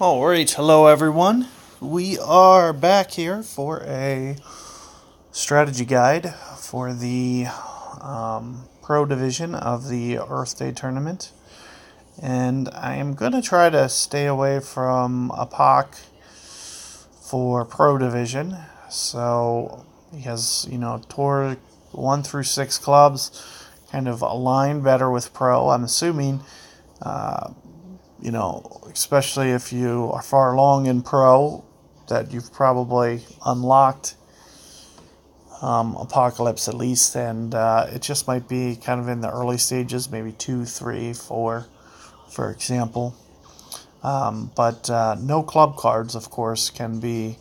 Alright, hello everyone. We are back here for a strategy guide for the Pro Division of the Earth Day Tournament. And I am going to try to stay away from Apoc for Pro Division. So he has, Tour 1 through 6 clubs kind of align better with Pro. I'm assuming especially if you are far along in Pro, that you've probably unlocked Apocalypse at least, and it just might be kind of in the early stages, maybe 2, 3, 4, for example. But no club cards, of course, can be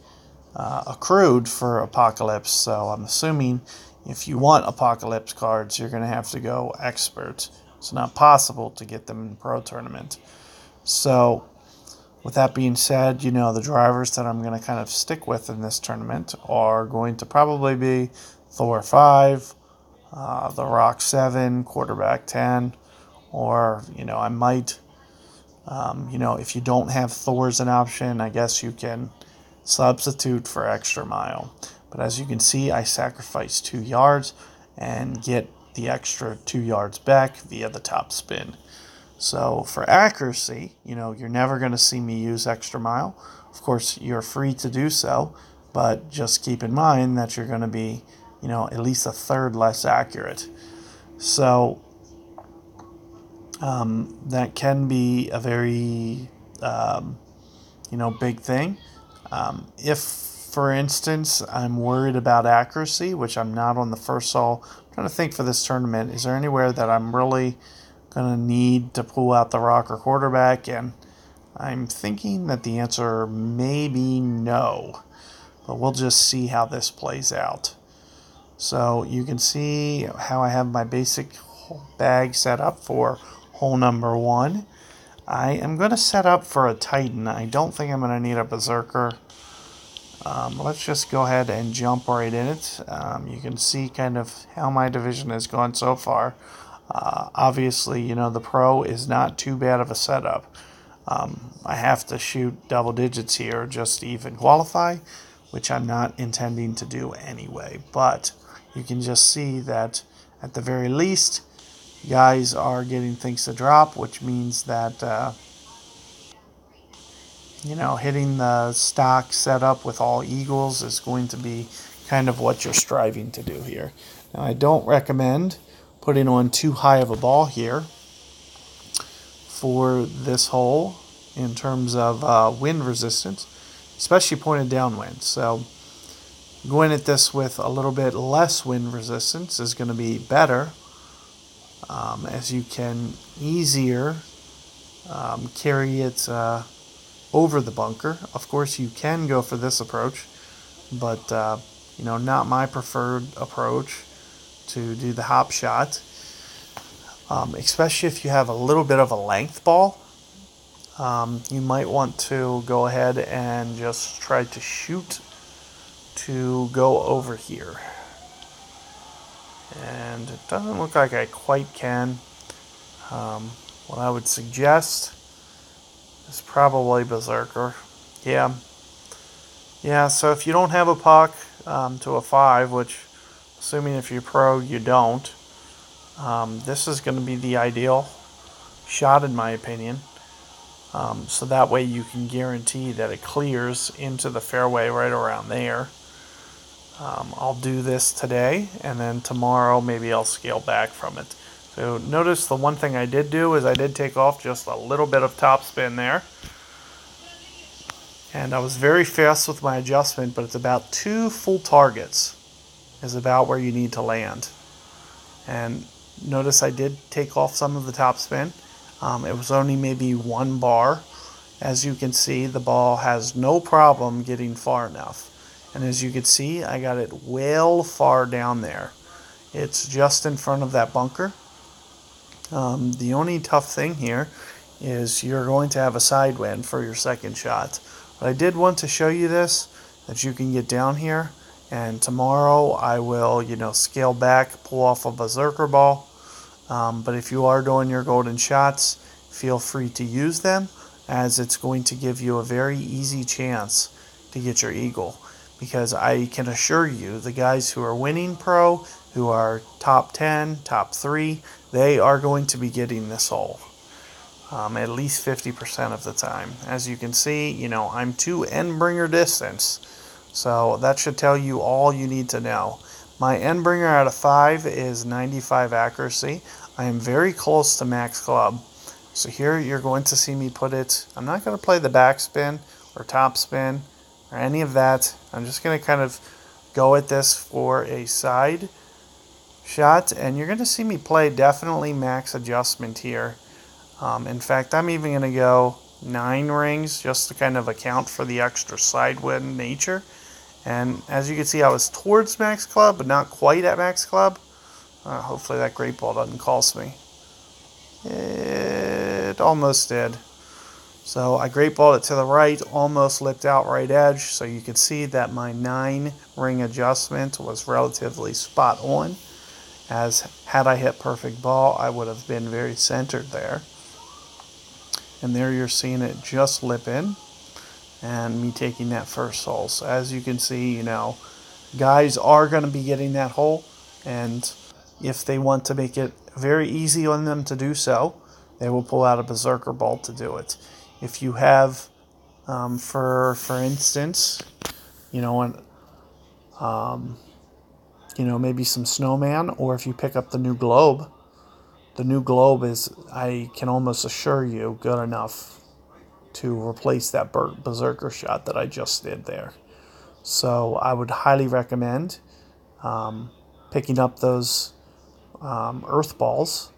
accrued for Apocalypse, so I'm assuming if you want Apocalypse cards, you're going to have to go Expert. It's not possible to get them in Pro Tournament. So, with that being said, the drivers that I'm going to kind of stick with in this tournament are going to probably be Thor 5, The Rock 7, Quarterback 10, or, I might, if you don't have Thor as an option, I guess you can substitute for Extra Mile. But as you can see, I sacrifice 2 yards and get the extra 2 yards back via the top spin. So for accuracy, you're never going to see me use Extra Mile. Of course, you're free to do so, but just keep in mind that you're going to be, at least a third less accurate. So that can be a very, big thing. If, for instance, I'm worried about accuracy, which I'm not on the first sol, I'm trying to think for this tournament, is there anywhere that I'm really going to need to pull out the Rock or Quarterback? And I'm thinking that the answer may be no, but we'll just see how this plays out. So you can see how I have my basic bag set up for hole number 1. I am going to set up for a Titan. I don't think I'm going to need a Berserker. Let's just go ahead and jump right in it. You can see kind of how my division has gone so far. Obviously, the Pro is not too bad of a setup. I have to shoot double digits here just to even qualify, which I'm not intending to do anyway. But you can just see that at the very least, guys are getting things to drop, which means that, hitting the stock setup with all Eagles is going to be kind of what you're striving to do here. Now, I don't recommend putting on too high of a ball here for this hole in terms of wind resistance, especially pointed downwind. So going at this with a little bit less wind resistance is going to be better, as you can easier carry it over the bunker. Of course, you can go for this approach, but not my preferred approach to do the hop shot, especially if you have a little bit of a length ball. You might want to go ahead and just try to shoot to go over here. And it doesn't look like I quite can. What I would suggest is probably Berserker. Yeah, so if you don't have a puck to a 5, which, assuming if you're Pro, you don't, this is going to be the ideal shot in my opinion. So that way you can guarantee that it clears into the fairway right around there. I'll do this today, and then tomorrow maybe I'll scale back from it. So notice the one thing I did do is I did take off just a little bit of topspin there. And I was very fast with my adjustment, but it's about 2 full targets is about where you need to land. And notice I did take off some of the topspin. It was only maybe 1 bar. As you can see, the ball has no problem getting far enough. And as you can see, I got it well far down there. It's just in front of that bunker. The only tough thing here is you're going to have a side wind for your second shot. But I did want to show you this, that you can get down here. And tomorrow I will, scale back, pull off a Berserker ball. But if you are doing your golden shots, feel free to use them. as it's going to give you a very easy chance to get your eagle. Because I can assure you, the guys who are winning pro, who are top 10, top 3, they are going to be getting this hole. At least 50% of the time. As you can see, you know, I'm 2 end bringer distance. So that should tell you all you need to know. My end bringer out of 5 is 95 accuracy. I am very close to max club. So here you're going to see me put it, I'm not going to play the backspin or top spin or any of that. I'm just going to kind of go at this for a side shot, and you're going to see me play definitely max adjustment here. In fact, I'm even going to go 9 rings just to kind of account for the extra side wind nature. And as you can see, I was towards max club, but not quite at max club. Hopefully that great ball doesn't cost me. It almost did. So I great balled it to the right, almost lipped out right edge. So you can see that my 9 ring adjustment was relatively spot on. As had I hit perfect ball, I would have been very centered there. And there you're seeing it just lip in and me taking that first hole. So as you can see, you know, guys are going to be getting that hole, and if they want to make it very easy on them to do so, they will pull out a berserker ball to do it. If you have, for instance, you know, maybe some snowman, or if you pick up the new globe. The new globe is, I can almost assure you, good enough to replace that berserker shot that I just did there. So I would highly recommend picking up those earth balls,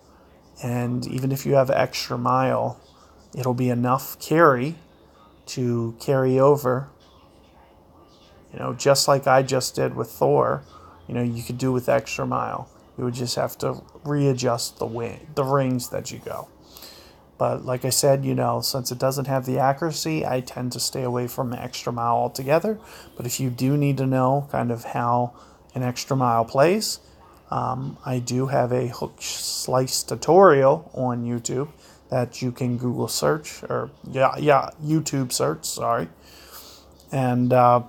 and even if you have extra mile, it'll be enough carry to carry over. You know, just like I just did with Thor, you know, you could do with extra mile. You would just have to readjust the rings that you go. But like I said, you know, since it doesn't have the accuracy, I tend to stay away from extra mile altogether. But if you do need to know kind of how an extra mile plays, I do have a hook slice tutorial on YouTube that you can Google search, or YouTube search, sorry. And I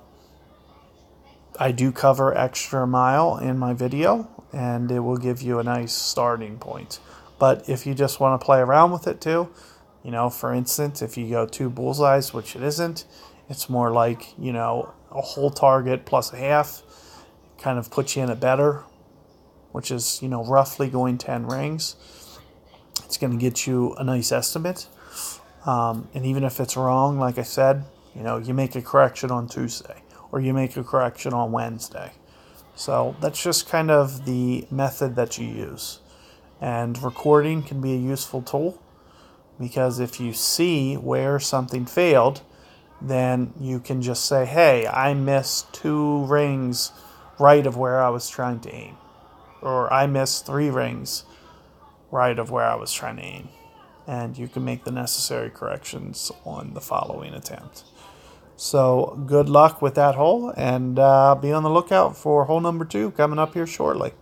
do cover extra mile in my video, and it will give you a nice starting point. But if you just want to play around with it too, you know, for instance, if you go 2 bullseyes, which it isn't, it's more like, you know, a whole target plus a half, kind of puts you in a better, which is, you know, roughly going 10 rings. It's going to get you a nice estimate. And even if it's wrong, like I said, you know, you make a correction on Tuesday, or you make a correction on Wednesday. So that's just kind of the method that you use. And recording can be a useful tool, because if you see where something failed, then you can just say, hey, I missed 2 rings right of where I was trying to aim. Or I missed 3 rings right of where I was trying to aim. And you can make the necessary corrections on the following attempt. So good luck with that hole, and be on the lookout for hole number 2 coming up here shortly.